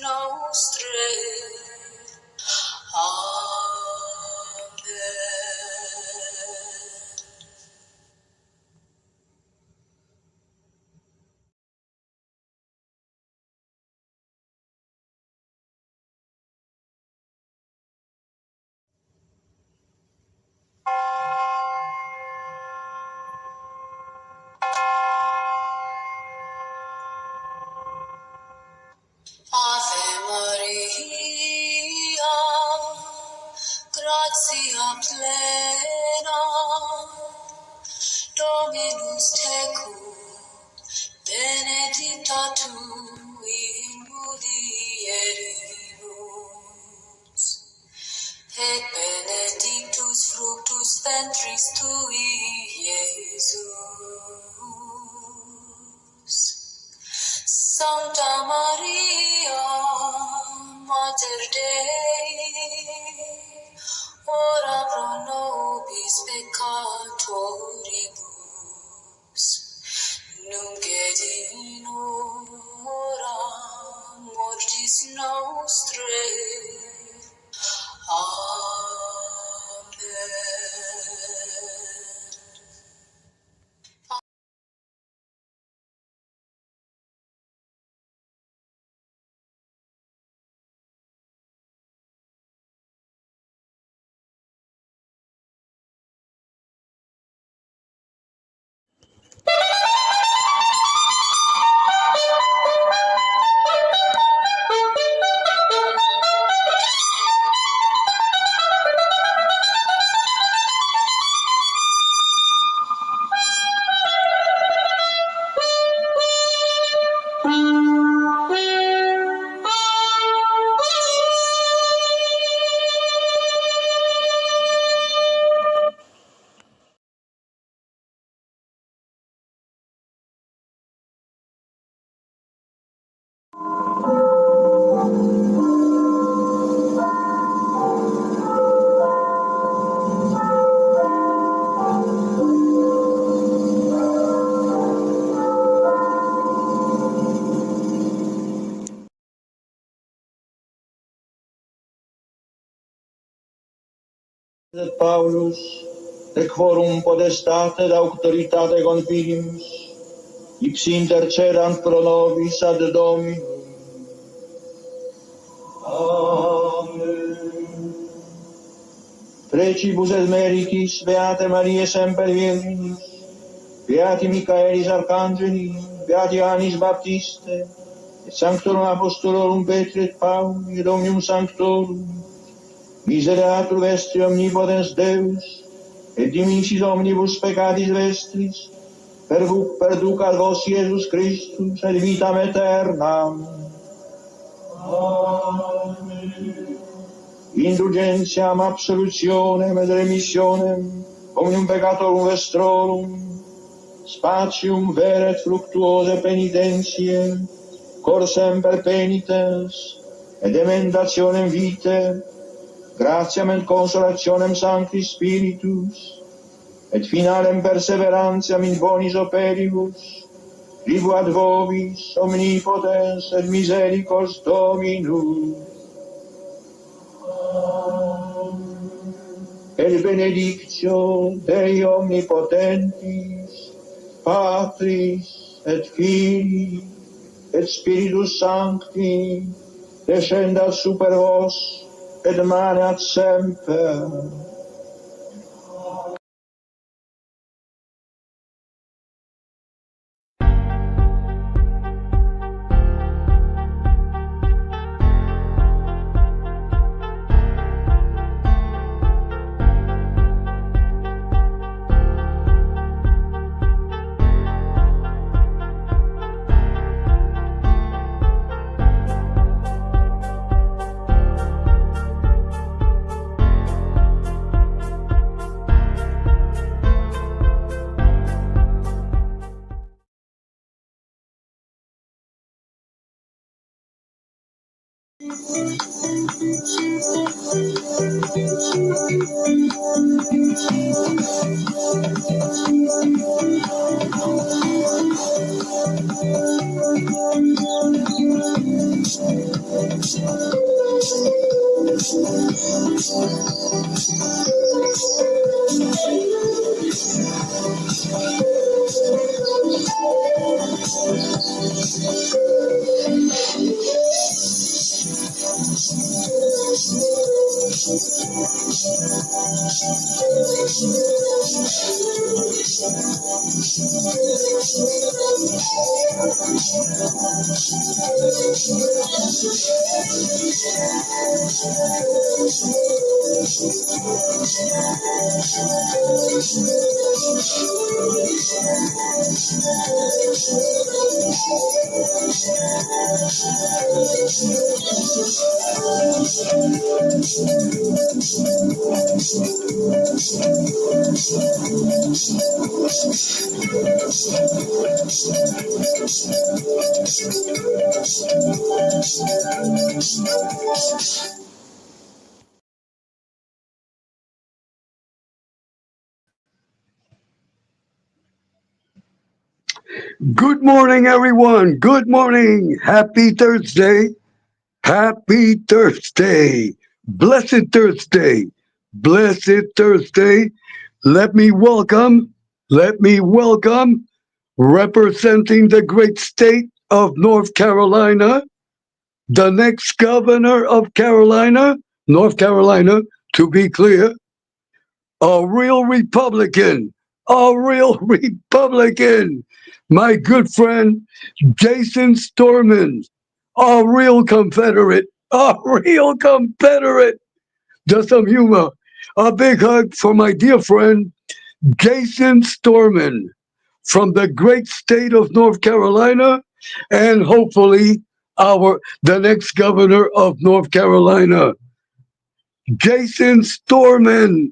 nostre. Amen. Ave Maria, gratia plena, Dominus tecum, benedicta tu in mulieribus, et benedictus fructus ventris tui, Iesus. Sancta Maria, Mater Dei, ora pro nobis peccatoribus, nunc et in hora mortis nostre. Amen. Et Paulus, et quorum potestate et auctoritate confinimus, ipsi intercedant pro nobis ad Dominum. Amen. Precibus et meritis Beate Mariae semper Virginis, Beati Michaelis Arcangeli, Beati Annis Baptiste, et Sanctorum Apostolorum Petri et Pauli, et Omnium Sanctorum, Miseratur vestri omnipotens Deus, et dimissis omnibus peccatis vestris, perducat vos Iesus Christus, et vitam aeternam. Amen. Indulgentiam, absolutionem et remissionem, omnium peccatorum vestrorum, spatium vere et fructuose penitentiae, cor semper penitens, et emendationem vitae, gratiam et consolationem Sancti Spiritus, et finalem perseverantiam in bonis operibus, tribuat vobis omnipotens et misericors Dominus. Et benedictio Dei omnipotentis, Patris et Filii et Spiritus Sancti, descendat super vos et maneat semper. Good morning, everyone. Good morning. Happy Thursday. Happy Thursday. Blessed Thursday. Blessed Thursday. Let me welcome, let me welcome, representing the great state of North Carolina, the next governor of Carolina, North Carolina, to be clear, a real Republican, a real Republican. My good friend, Jason Storman, a real Confederate, a real Confederate. Just some humor. A big hug for my dear friend, Jason Storman, from the great state of North Carolina, and hopefully the next governor of North Carolina. Jason Storman,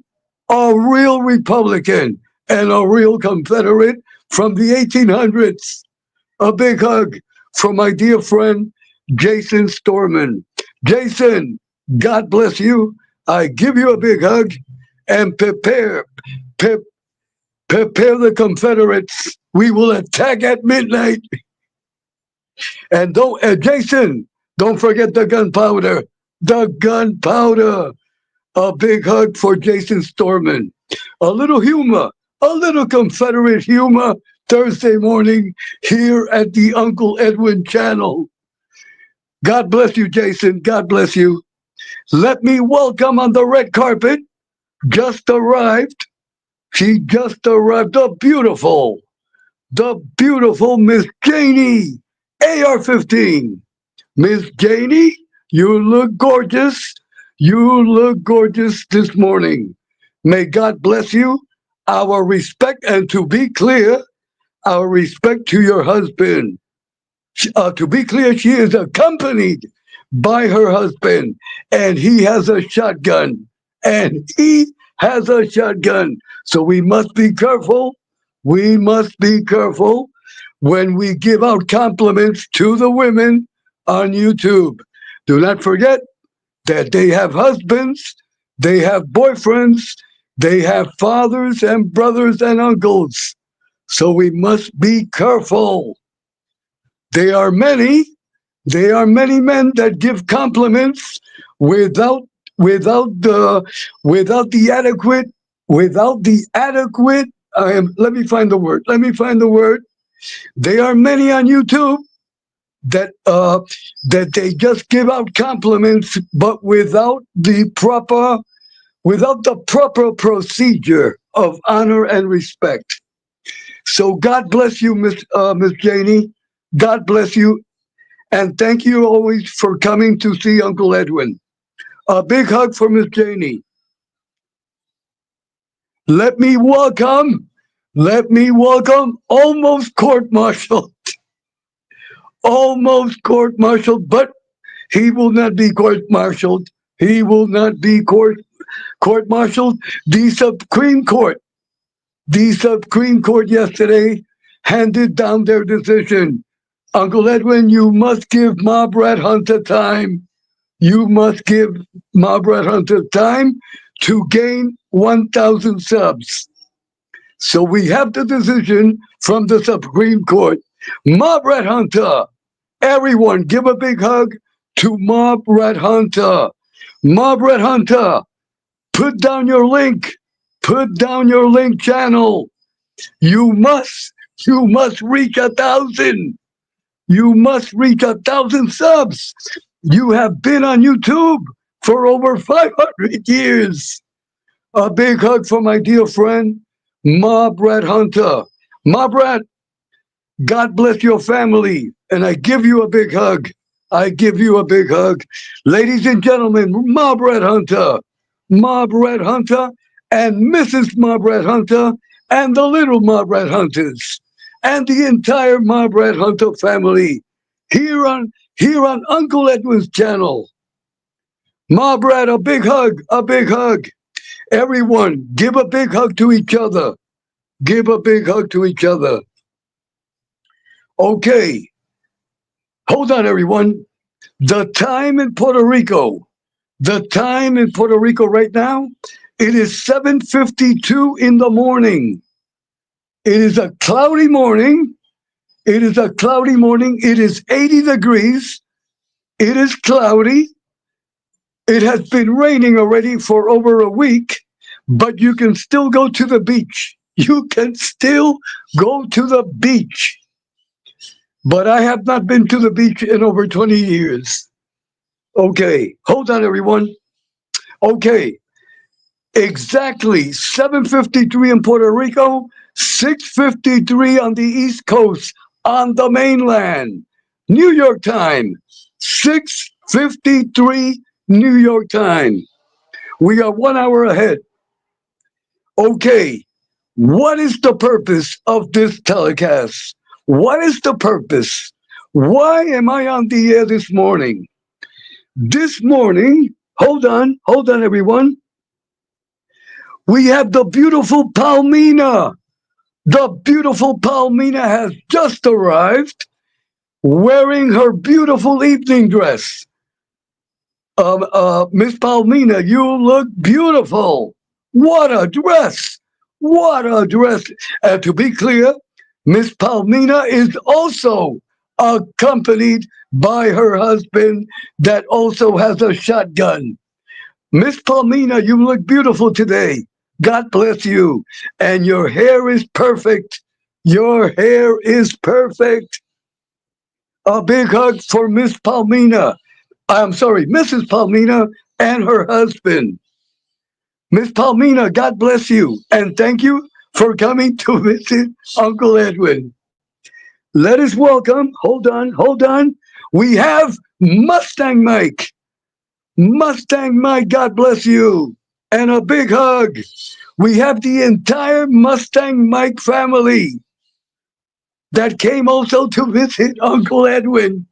a real Republican and a real Confederate from the 1800s. A big hug from my dear friend, Jason Storman. Jason, God bless you. I give you a big hug and pre- prepare the Confederates. We will attack at midnight. And Jason, don't forget the gunpowder. The gunpowder. A big hug for Jason Storman. A little humor, a little Confederate humor Thursday morning here at the Uncle Edwin channel. God bless you, Jason. God bless you. Let me welcome on the red carpet, just arrived. She just arrived. The beautiful Miss Janie, AR-15. Miss Janie, you look gorgeous. You look gorgeous this morning. May God bless you. Our respect, and to be clear, our respect to your husband. To be clear, she is accompanied by her husband, and he has a shotgun. And he has a shotgun. So we must be careful. We must be careful when we give out compliments to the women on YouTube. Do not forget that they have husbands, they have boyfriends, they have fathers and brothers and uncles. So we must be careful. There are many, there are many men that give compliments without without the without the adequate without the adequate let me find the word. Let me find the word. There are many on YouTube that they just give out compliments, but without the proper procedure of honor and respect. So God bless you, Miss Janie. God bless you, and thank you always for coming to see Uncle Edwin. A big hug for Miss Janie. Let me welcome, almost court-martialed, but he will not be court-martialed. He will not be court-martialed. The Supreme Court yesterday handed down their decision. Uncle Edwin, you must give Mob Rat Hunter time. You must give Mob Rat Hunter time to gain 1,000 subs. So we have the decision from the Supreme Court. Mob Rat Hunter, everyone give a big hug to Mob Rat Hunter. Margaret Hunter, put down your link. Put down your link channel. You must reach 1,000. You must reach 1,000 subs. You have been on YouTube for over 500 years. A big hug for my dear friend, Ma Brad Hunter. Ma Brad, God bless your family, and I give you a big hug. I give you a big hug. Ladies and gentlemen, Ma Brad Hunter, and Mrs. Ma Brad Hunter, and the little Ma Brad Hunters, and the entire Ma Brad Hunter family here on Uncle Edwin's channel. Ma Brad, a big hug, a big hug. Everyone, give a big hug to each other. Give a big hug to each other. Okay. Hold on, everyone. The time in Puerto Rico right now, it is 7:52 in the morning. It is a cloudy morning. It is 80 degrees. It is cloudy. It has been raining already for over a week, but you can still go to the beach. You can still go to the beach. But I have not been to the beach in over 20 years. Okay, hold on, everyone. Okay, exactly 7:53 in Puerto Rico, 6:53 on the East Coast, on the mainland. New York time, 6:53 New York time. We are 1 hour ahead. Okay, what is the purpose of this telecast? What is the purpose? Why am I on the air this morning? This morning, hold on, everyone. We have the beautiful Palmina. The beautiful Palmina has just arrived wearing her beautiful evening dress. Miss Palmina, you look beautiful. What a dress! What a dress! And to be clear, Miss Palmina is also accompanied by her husband that also has a shotgun. Miss Palmina, you look beautiful today. God bless you. And your hair is perfect. Your hair is perfect. A big hug for Miss Palmina. I'm sorry, Mrs. Palmina and her husband. Miss Palmina, God bless you. And thank you for coming to visit Uncle Edwin. Let us welcome, hold on. We have Mustang Mike. Mustang Mike, God bless you. And a big hug. We have the entire Mustang Mike family that came also to visit Uncle Edwin.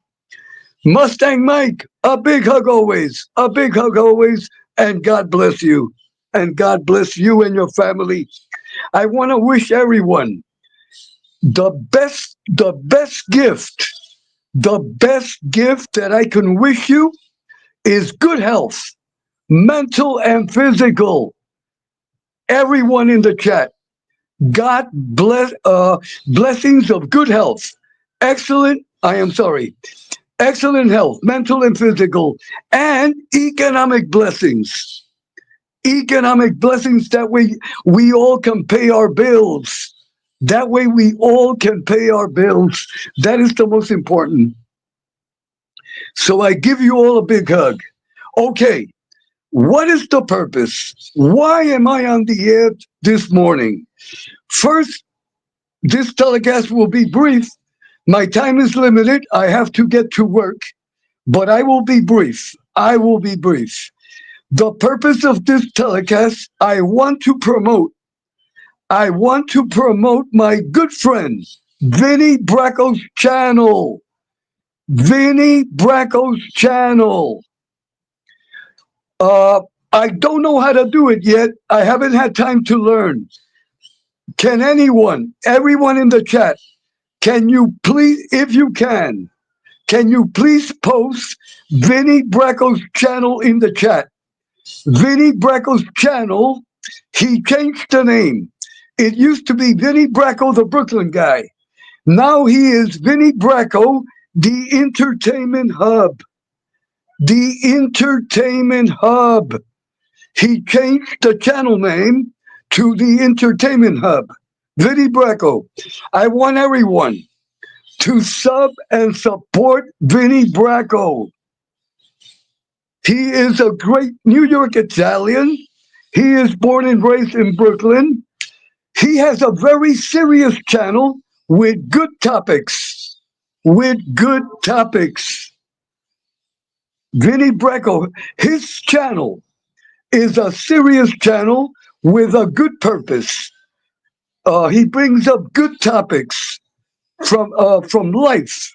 Mustang Mike, a big hug always. A big hug always. And God bless you. And God bless you and your family. I want to wish everyone the best gift. The best gift that I can wish you is good health, mental and physical. Everyone in the chat, God bless, blessings of good health, excellent health, mental and physical, and economic blessings. Economic blessings, that way we all can pay our bills. That way we all can pay our bills. That is the most important. So I give you all a big hug. Okay, what is the purpose? Why am I on the air this morning? First, this telecast will be brief. My time is limited. I have to get to work, but I will be brief. The purpose of this telecast, I want to promote my good friend, Vinny Bracco's channel. Vinny Bracco's channel. I don't know how to do it yet. I haven't had time to learn. Can everyone in the chat, can you please, if you can you please post Vinny Bracco's channel in the chat? Vinny Bracco's channel, he changed the name. It used to be Vinny Bracco, the Brooklyn guy. Now he is Vinny Bracco, the Entertainment Hub. the Entertainment Hub. He changed the channel name to the Entertainment Hub. Vinny Bracco. I want everyone to sub and support Vinny Bracco. He is a great New York Italian. He is born and raised in Brooklyn. He has a very serious channel with good topics. With good topics. Vinny Bracco, his channel is a serious channel with a good purpose. He brings up good topics from life,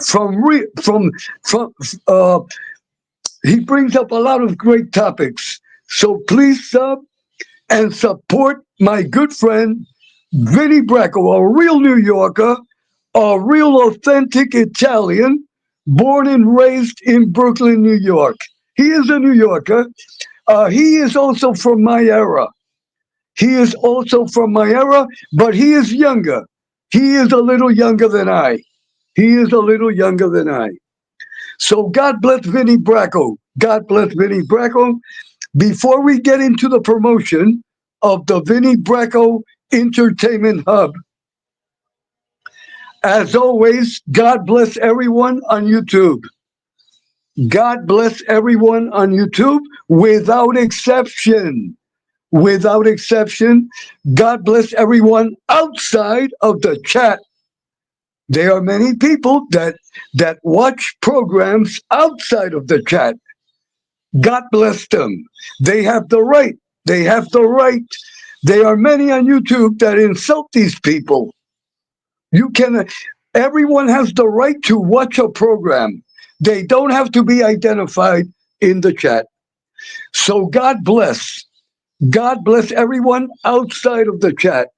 from he brings up a lot of great topics. So please sub and support my good friend Vinny Bracco, a real New Yorker, a real authentic Italian, born and raised in Brooklyn, New York. He is a New Yorker. He is also from my era. He is also from my era, but he is younger. He is a little younger than I. He is a little younger than I. So God bless Vinny Bracco. God bless Vinny Bracco. Before we get into the promotion of the Vinny Bracco Entertainment Hub, as always, God bless everyone on YouTube. God bless everyone on YouTube without exception. Without exception, God bless everyone outside of the chat. There are many people that watch programs outside of the chat. God bless them. They have the right. They have the right. There are many on YouTube that insult these people. You can. Everyone has the right to watch a program. They don't have to be identified in the chat. So God bless. God bless everyone outside of the chat.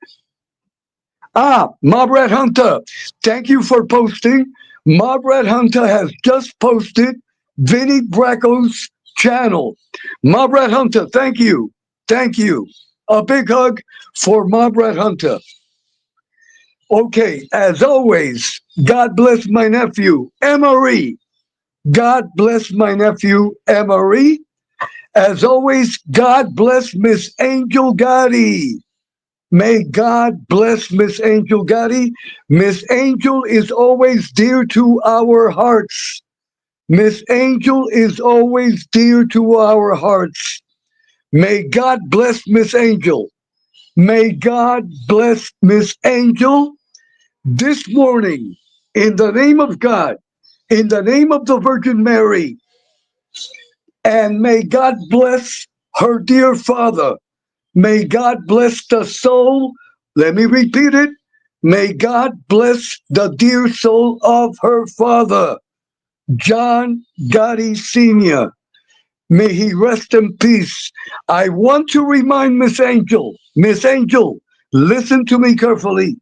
Mobrat Hunter, thank you for posting. Mobrat Hunter has just posted Vinny Bracco's channel. Mobrat Hunter, thank you. Thank you. A big hug for Mobrat Hunter. Okay, as always, God bless my nephew, Emery. God bless my nephew, Emery. As always, God bless Miss Angel Gotti. May God bless Miss Angel Gotti. Miss Angel is always dear to our hearts. Miss Angel is always dear to our hearts. May God bless Miss Angel. May God bless Miss Angel this morning in the name of God, in the name of the Virgin Mary, and may God bless her dear father. May God bless the soul. Let me repeat it. May God bless the dear soul of her father, John Gotti Sr. May he rest in peace. I want to remind Miss Angel, listen to me carefully.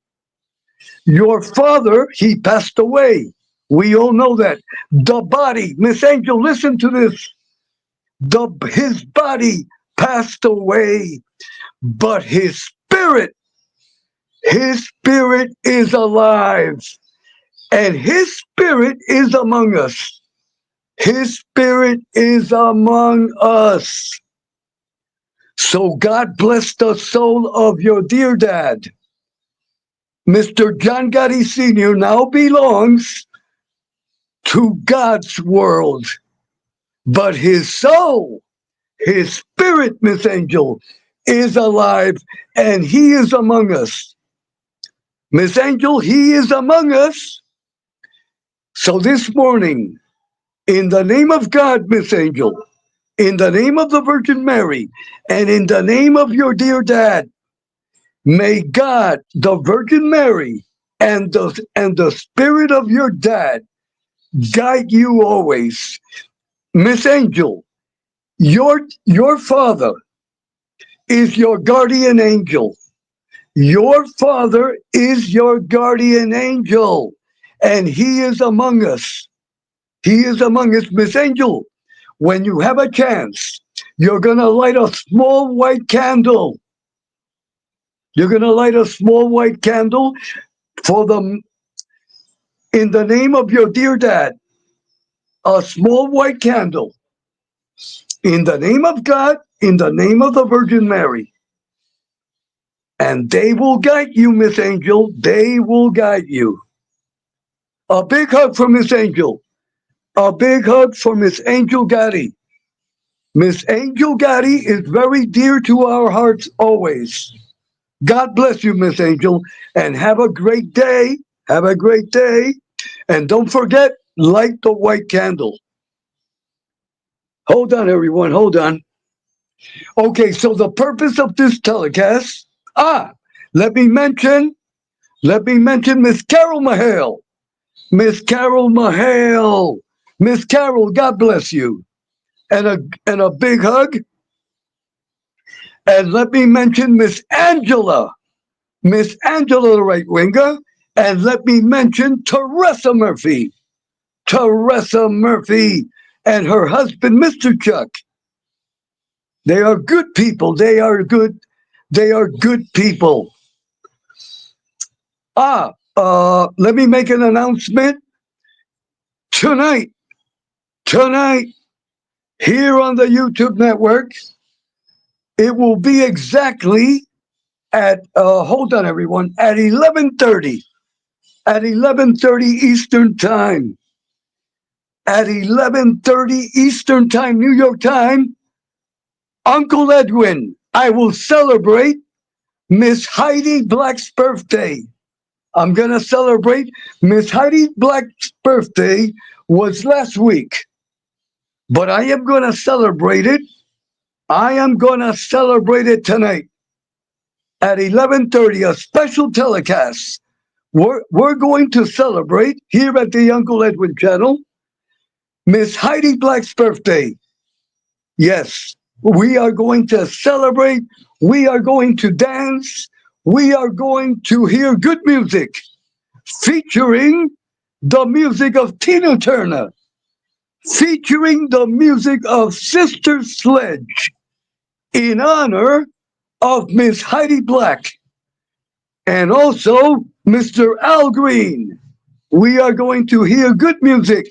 Your father, he passed away. We all know that. The body, Miss Angel, listen to this. His body passed away, but his spirit is alive, and his spirit is among us. His spirit is among us. So God bless the soul of your dear dad. Mr. John Gotti Sr. now belongs to God's world, but his soul, his spirit, Miss Angel, is alive, and he is among us. Miss Angel, he is among us. So this morning, in the name of God, Miss Angel, in the name of the Virgin Mary, and in the name of your dear dad, may God, the Virgin Mary, and the spirit of your dad guide you always. Miss Angel, your father is your guardian angel. Your father is your guardian angel, and he is among us. He is among us. Miss Angel, when you have a chance, you're going to light a small white candle. You're going to light a small white candle for them in the name of your dear dad. a small white candle. In the name of God, in the name of the Virgin Mary. And they will guide you, Miss Angel. They will guide you. A big hug for Miss Angel. A big hug for Miss Angel Gaddy. Miss Angel Gaddy is very dear to our hearts always. God bless you, Miss Angel, and have a great day. Have a great day. And don't forget, light the white candle. Hold on, everyone. Hold on. Okay, so the purpose of this telecast. Ah, let me mention Miss Carol Mahale. Miss Carol Mahale. Miss Carol, God bless you. And a big hug. And let me mention Miss Angela. Miss Angela, the right winger. And let me mention Teresa Murphy. Teresa Murphy and her husband, Mr. Chuck. They are good people. They are good. They are good people. Let me make an announcement. Tonight, here on the YouTube network, it will be exactly at, hold on everyone, at 11:30. At 11:30 Eastern Time. At 11:30 Eastern Time, New York time, Uncle Edwin, I will celebrate Miss Heidi Black's birthday. I'm going to celebrate Miss Heidi Black's birthday was last week. But I am going to celebrate it. I am going to celebrate it tonight at 11:30, a special telecast. We're going to celebrate here at the Uncle Edwin channel Miss Heidi Black's birthday. Yes, we are going to celebrate. We are going to dance. We are going to hear good music featuring the music of Tina Turner, featuring the music of Sister Sledge in honor of Miss Heidi Black and also Mr. Al Green. We are going to hear good music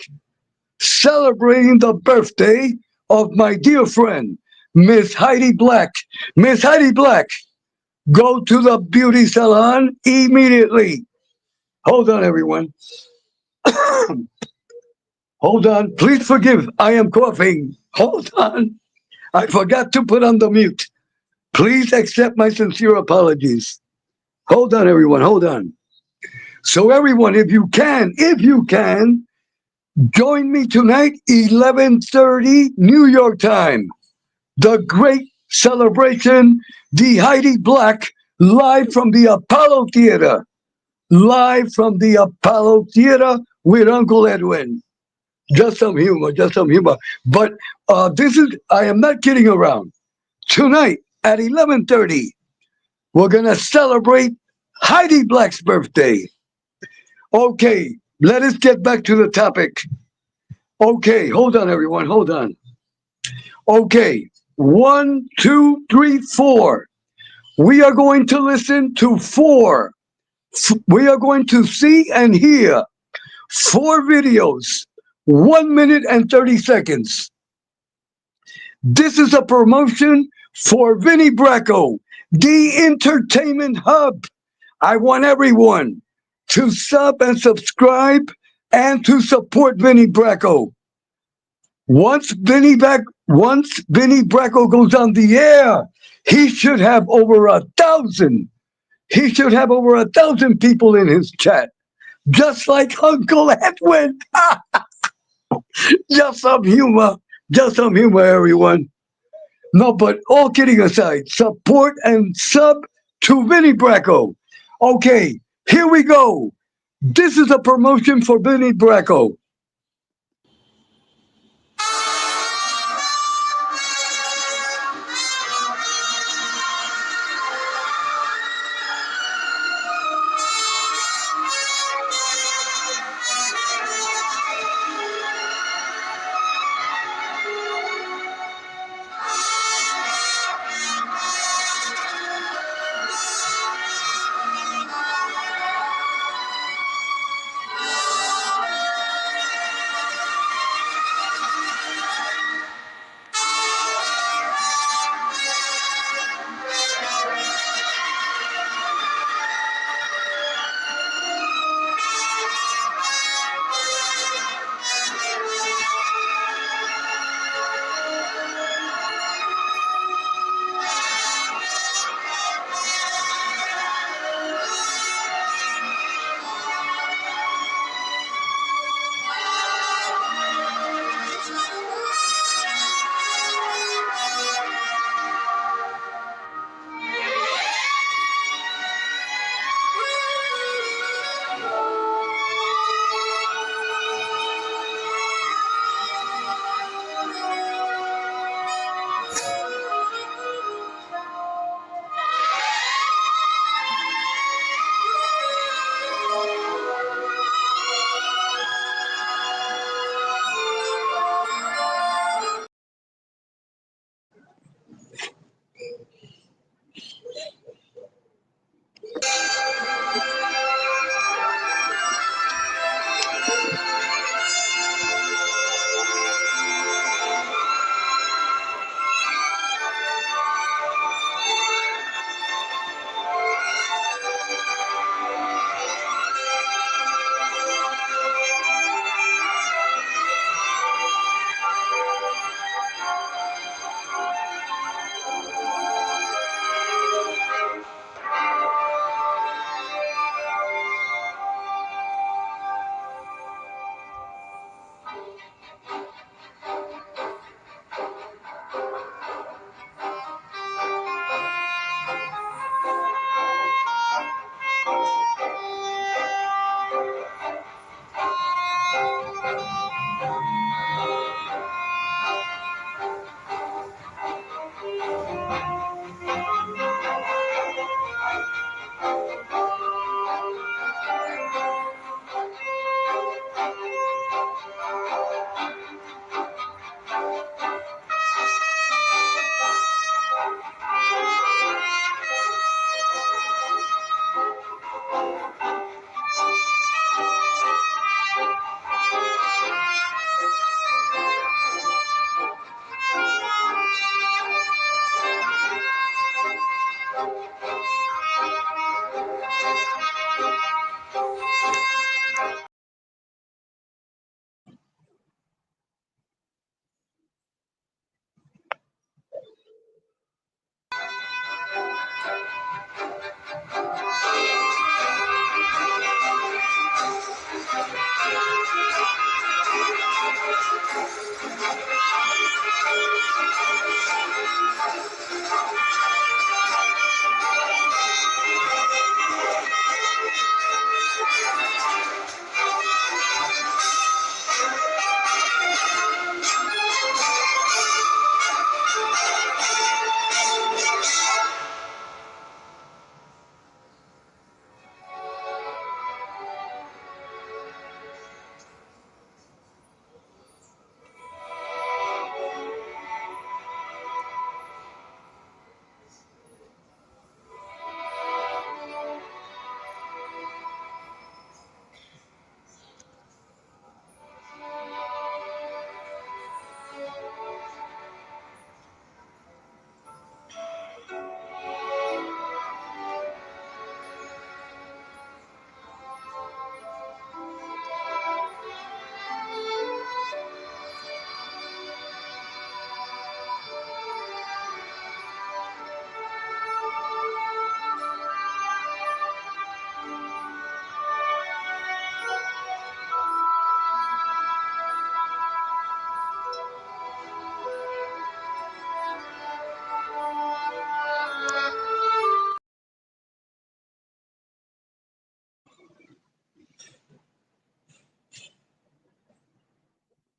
celebrating the birthday of my dear friend, Miss Heidi Black. Miss Heidi Black, go to the beauty salon immediately. Hold on, everyone. Hold on. Please forgive. I am coughing. Hold on. I forgot to put on the mute. Please accept my sincere apologies. Hold on, everyone. Hold on. So, everyone, if you can, join me tonight, 11:30 New York time. The great celebration, the Heidi Black, live from the Apollo Theater. Live from the Apollo Theater with Uncle Edwin. Just some humor, just some humor. But I am not kidding around. Tonight at 11:30, we're going to celebrate Heidi Black's birthday. Okay, let us get back to the topic. Okay, hold on, everyone, hold on. Okay, 1, 2, 3, 4. We are going to listen to 4. We are going to see and hear 4 videos, 1 minute and 30 seconds. This is a promotion for Vinny Bracco, the entertainment hub. I want everyone to sub and subscribe and to support Vinny Bracco. Once Vinny Bracco goes on the air, he should have over 1,000. He should have over 1,000 people in his chat, just like Uncle Edwin. Just some humor, everyone. No, but all kidding aside, support and sub to Vinny Bracco. Okay, here we go. This is a promotion for Vinny Bracco.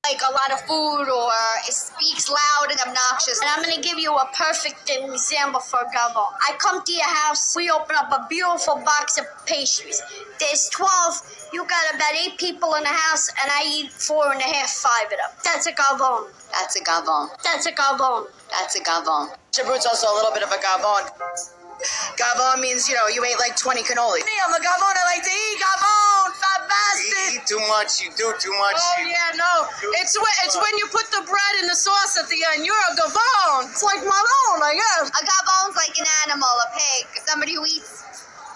Like a lot of food, or it speaks loud and obnoxious. And I'm gonna give you a perfect example for Gabo. I come to your house, we open up a beautiful box of pastries. There's 12, you got about 8 people in the house, and I eat 4 and a half, 5 of them. That's a gavon. That's a gavon. That's a gavon. That's a gavon. Shabrut's also a little bit of a gavon. Gavon means, you ate like 20 cannoli. Me, I'm a gavon. I like to eat gavon. Fat bastard. You eat too much. You do too much. Oh, yeah, no. It's when you put the bread and the sauce at the end. You're a gavon. It's like Malone, I guess. A gavon's like an animal, a pig. Somebody who eats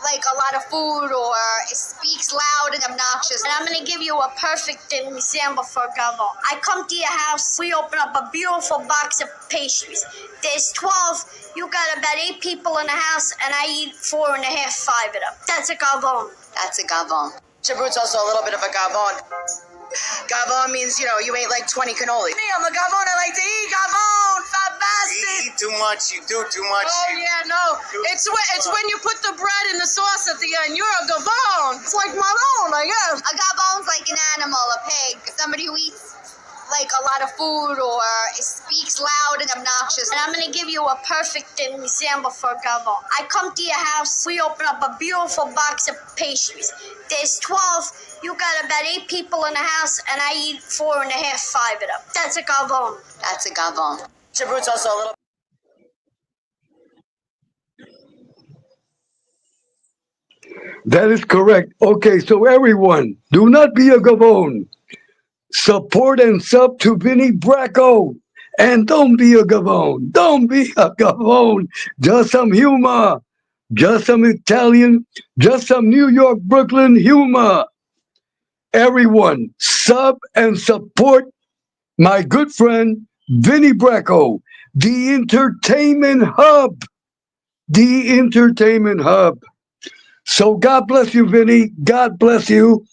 like a lot of food, or it speaks loud and obnoxious. And I'm gonna give you a perfect example for Gabo. I come to your house, we open up a beautiful box of pastries. There's 12, you got about 8 people in the house, and I eat 4 and a half, 5 of them. That's a gavon. That's a gavon. Shabrut's also a little bit of a gavon. Gavon means, you ate like 20 cannoli. Me, I'm a gavon. I like to eat gavon. Fat bastard. You eat too much. You do too much. Oh, yeah, no. It's when you put the bread and the sauce at the end. You're a gavon. It's like Malone, I guess. A gavon's like an animal, a pig. Somebody who eats like a lot of food, or it speaks loud and obnoxious. And I'm gonna give you a perfect example for Gabo. I come to your house, we open up a beautiful box of pastries. There's 12, you got about 8 people in the house, and I eat 4 and a half, 5 of them. That's a gavon. That's a gavon. Shabrut's also a little. That is correct. Okay, so everyone, do not be a gavone. Support and sub to Vinny Bracco. And don't be a gavone. Don't be a gavone. Just some humor. Just some Italian. Just some New York, Brooklyn humor. Everyone, sub and support my good friend Vinny Bracco, the Entertainment Hub. The Entertainment Hub. So God bless you, Vinny. God bless you.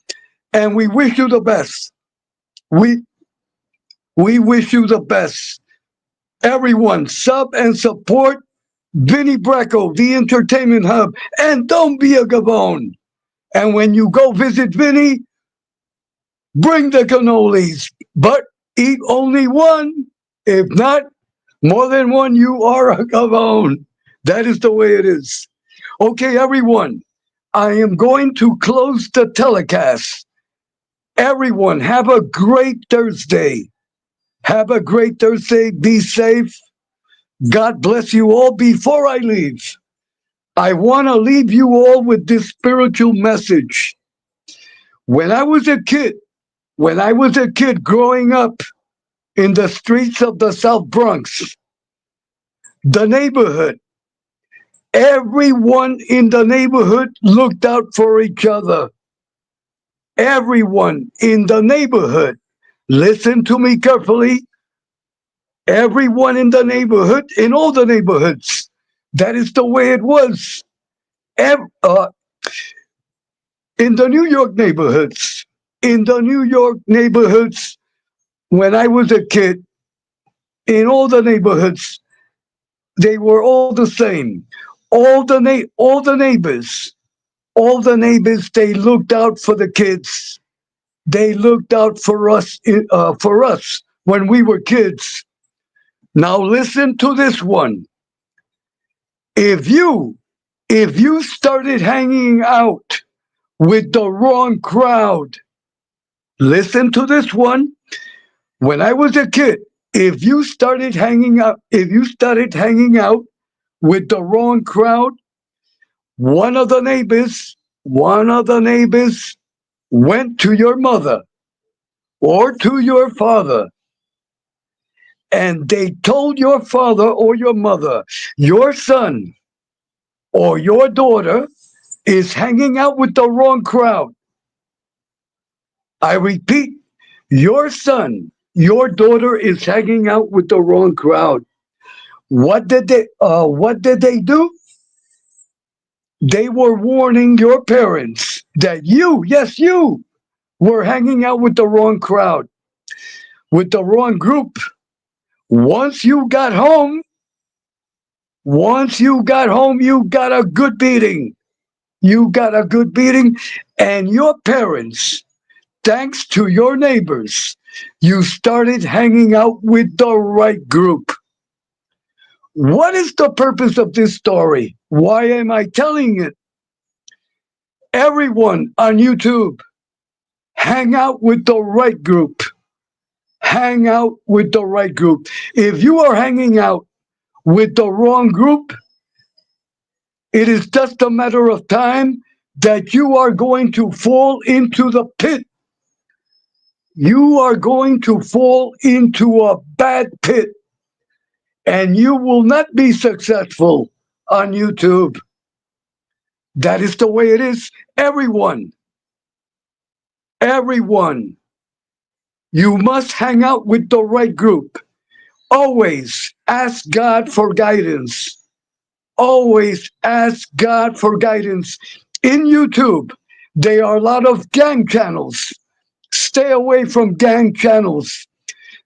And we wish you the best. We wish you the best. Everyone, sub and support Vinny Bracco, the Entertainment Hub. And don't be a gavone. And when you go visit Vinny, bring the cannolis. But eat only one. If not, more than one, you are a gavone. That is the way it is. Okay, everyone. I am going to close the telecast. Everyone, have a great Thursday. Have a great Thursday. Be safe. God bless you all. Before I leave, I want to leave you all with this spiritual message. When I was a kid growing up in the streets of the South Bronx, the neighborhood, everyone in the neighborhood looked out for each other. Everyone in the neighborhood, listen to me carefully. Everyone in the neighborhood, in all the neighborhoods, that is the way it was. In the New York neighborhoods, when I was a kid, in all the neighborhoods, they were all the same. All the neighbors, they looked out for the kids. They looked out for us when we were kids. Now listen to this one. If you if you started hanging out with the wrong crowd, listen to this one. When I was a kid, if you started hanging out with the wrong crowd, one of the neighbors went to your mother or to your father, and they told your father or your mother, your son or your daughter is hanging out with the wrong crowd. I repeat, your son, your daughter is hanging out with the wrong crowd. What did they do? They were warning your parents that you, yes, you, were hanging out with the wrong crowd, with the wrong group. Once you got home, you got a good beating. You got a good beating, and your parents, thanks to your neighbors, you started hanging out with the right group. What is the purpose of this story? Why am I telling it? Everyone on YouTube, hang out with the right group. Hang out with the right group. If you are hanging out with the wrong group, it is just a matter of time that you are going to fall into the pit. You are going to fall into a bad pit, and you will not be successful on YouTube. That is the way it is. Everyone, you must hang out with the right group. Always ask God for guidance. Always ask God for guidance. In YouTube, there are a lot of gang channels. Stay away from gang channels.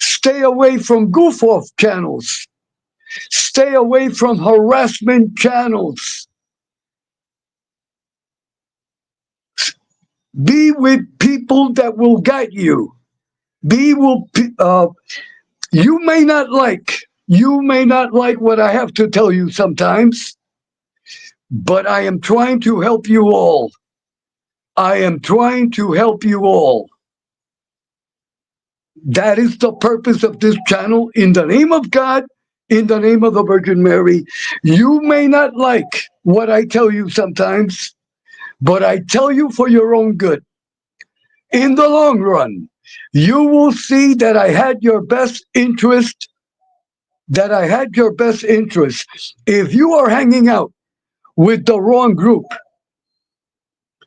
Stay away from goof off channels. Stay away from harassment channels. Be with people that will guide you. Be with you may not like what I have to tell you sometimes, but I am trying to help you all. I am trying to help you all. That is the purpose of this channel. In the name of God, in the name of the Virgin Mary, you may not like what I tell you sometimes, but I tell you for your own good. In the long run, you will see that I had your best interest. If you are hanging out with the wrong group,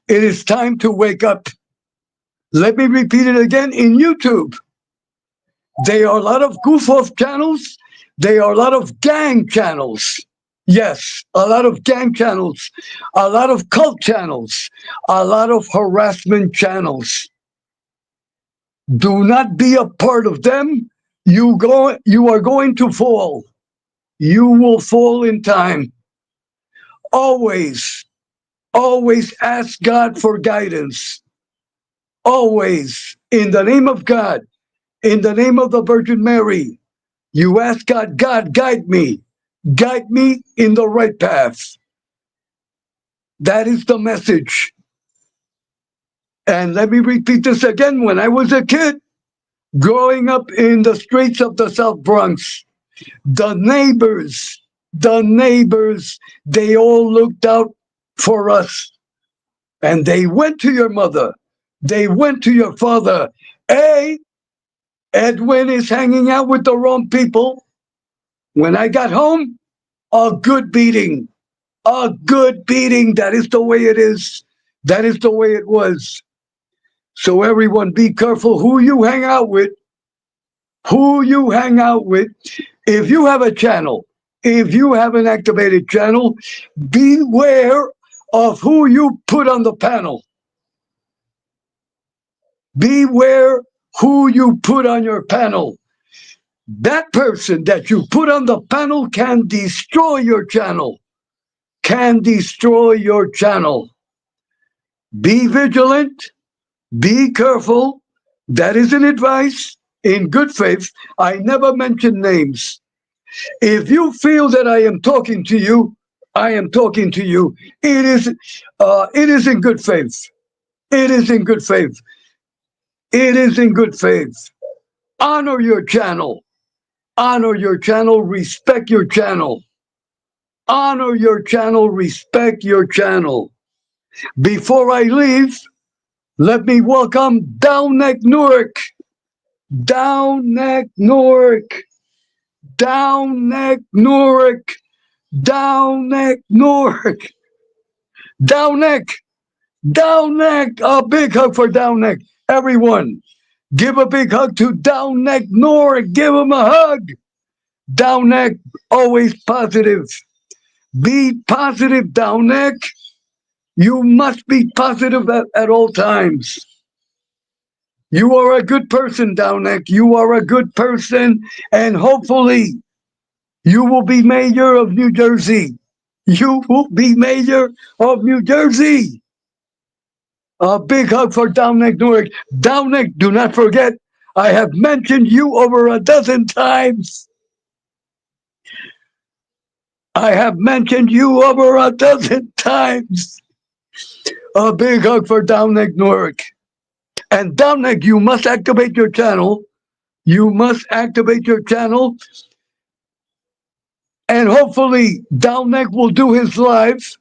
it is time to wake up. Let me repeat it again. In YouTube, there are a lot of goof off channels. There are a lot of gang channels. Yes, a lot of gang channels, a lot of cult channels, a lot of harassment channels. Do not be a part of them. You are going to fall. You will fall in time. Always, always ask God for guidance. Always, in the name of God, in the name of the Virgin Mary, you ask God, God, guide me. Guide me in the right path. That is the message. And let me repeat this again. When I was a kid, growing up in the streets of the South Bronx, the neighbors, they all looked out for us. And they went to your mother. They went to your father. Hey, Edwin is hanging out with the wrong people. When I got home, a good beating. A good beating. That is the way it is. That is the way it was. So everyone, be careful who you hang out with. Who you hang out with. If you have a channel, if you have an activated channel, beware of who you put on the panel. Beware who you put on your panel. That person that you put on the panel can destroy your channel. Can destroy your channel. Be vigilant. Be careful. That is an advice in good faith. I never mention names. If you feel that I am talking to you, I am talking to you. It is in good faith. It is in good faith. It is in good faith. Honor your channel. Honor your channel. Respect your channel. Honor your channel. Respect your channel. Before I leave, let me welcome Downneck Newark. Downneck Newark. Downneck Newark. Downneck Newark. Downneck. Downneck. A big hug for Downneck. Everyone, give a big hug to Downneck Newark. Give him a hug. Downneck, always positive. Be positive, Downneck. You must be positive at all times. You are a good person, Downneck. You are a good person, and hopefully you will be mayor of New Jersey. You will be mayor of New Jersey. A big hug for Downneck Newark. Downneck, do not forget, I have mentioned you over a dozen times. I have mentioned you over a dozen times. A big hug for Downneck Newark. And Downneck, you must activate your channel. You must activate your channel. And hopefully Downneck will do his live.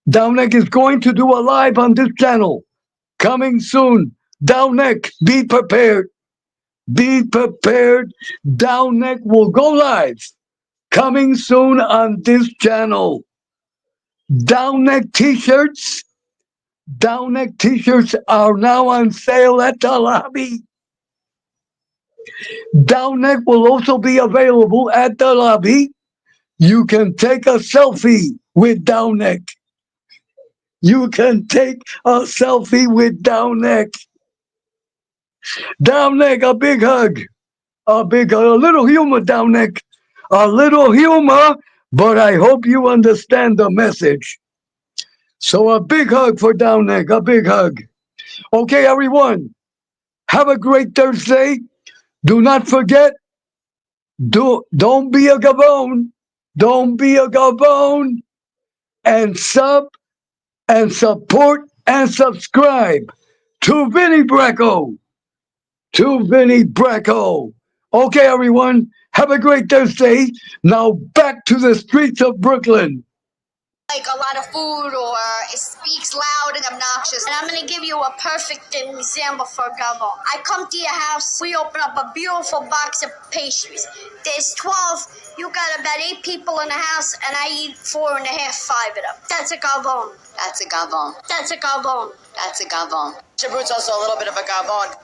Downneck is going to do a live on this channel. Coming soon. Downneck, be prepared. Be prepared. Downneck will go live. Coming soon on this channel. Downneck t-shirts. Downneck t-shirts are now on sale at the lobby. Downneck will also be available at the lobby. You can take a selfie with Downneck. You can take a selfie with Downneck. Downneck, a big hug. A little humor, Downneck. A little humor, but I hope you understand the message. So a big hug for Downneck, a big hug. Okay, everyone, have a great Thursday. Do not forget, don't be a gabone. Don't be a gabone. And sub and support and subscribe to Vinny Bracco. To Vinny Bracco. Okay, everyone, have a great Thursday. Now back to the streets of Brooklyn. Like a lot of food or it speaks loud and obnoxious. And I'm gonna give you a perfect example for Gabo. I come to your house, we open up a beautiful box of pastries. There's 12, you got about 8 people in the house, and I eat 4 and a half, 5 of them. That's a gabon. That's a gabon. That's a gabon. That's a gabon. Shabrut's also a little bit of a gabon.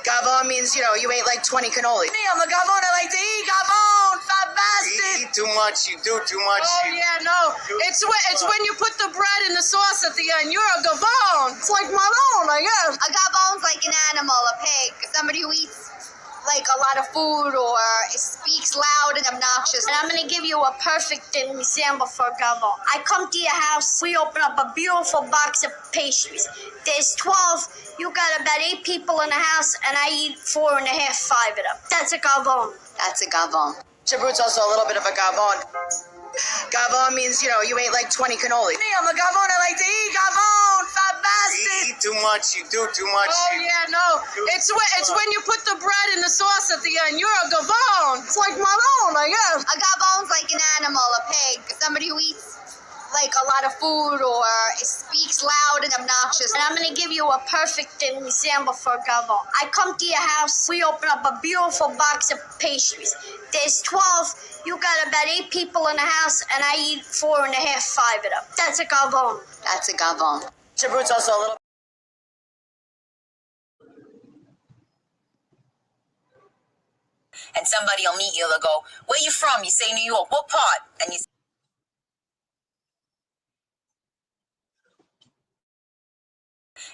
Gabon means, you ate like 20 cannoli. Me, I'm a gabon. I like to eat gabon. Fat bastard. You eat too much. You do too much. Oh, yeah, no. It's when you put the bread and the sauce at the end. You're a gabon. It's like Malone, I guess. A gabon's like an animal, a pig. Somebody who eats like a lot of food or it speaks loud and obnoxious. And I'm gonna give you a perfect example for Gabo. I come to your house, we open up a beautiful box of pastries. There's 12, you got about 8 people in the house, and I eat 4 and a half, 5 of them. That's a gabon. That's a gabon. Shabrut's also a little bit of a gabon. Gabon means, you ate like 20 cannoli. Me, I'm a gabon. I like to eat gabon. Fat bastard. You eat too much. You do too much. Oh, yeah, no. It's when you put the bread and the sauce at the end. You're a gabon. It's like Malone, I guess. A gabon's like an animal, a pig. Somebody who eats like a lot of food or it speaks loud and obnoxious. And I'm gonna give you a perfect example for Gabo. I come to your house, we open up a beautiful box of pastries. There's 12, you got about 8 people in the house, and I eat 4 and a half, 5 of them. That's a gabon. That's a gabon. Shabrut's also a little. And somebody will meet you, they'll go, where you from? You say New York, what part? And you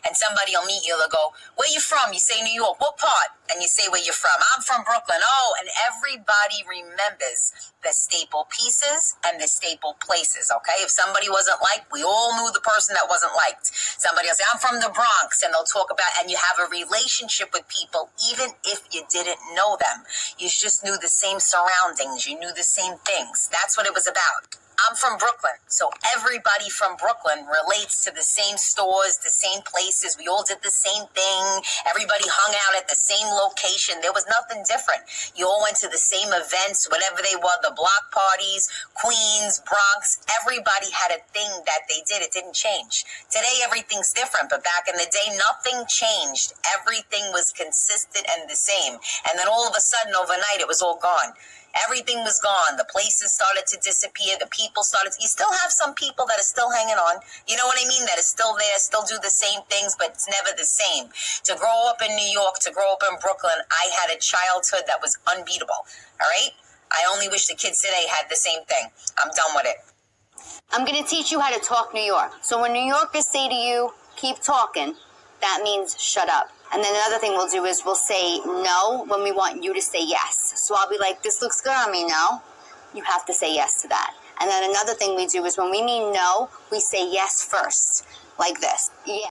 and somebody somebody will meet you, they'll go, where you from? You say New York. What part? And you say where you're from. I'm from Brooklyn. Oh, and everybody remembers the staple pieces and the staple places, okay? If somebody wasn't liked, we all knew the person that wasn't liked. Somebody will say, I'm from the Bronx, and they'll talk about, and you have a relationship with people even if you didn't know them. You just knew the same surroundings. You knew the same things. That's what it was about. I'm from Brooklyn, so everybody from Brooklyn relates to the same stores, the same places. We all did the same thing. Everybody hung out at the same location. There was nothing different. You all went to the same events, whatever they were, the block parties, Queens, Bronx. Everybody had a thing that they did. It didn't change. Today, everything's different, but back in the day, nothing changed. Everything was consistent and the same. And then all of a sudden, overnight, it was all gone. Everything was gone. The places started to disappear. The people started to... You still have some people that are still hanging on. You know what I mean? That is still there, still do the same things, but it's never the same. To grow up in New York, to grow up in Brooklyn, I had a childhood that was unbeatable. All right? I only wish the kids today had the same thing. I'm done with it. I'm going to teach you how to talk New York. So when New Yorkers say to you, keep talking, that means shut up. And then another thing we'll do is we'll say no when we want you to say yes. So I'll be like, this looks good on me, no? You have to say yes to that. And then another thing we do is when we mean no, we say yes first, like this. Yeah.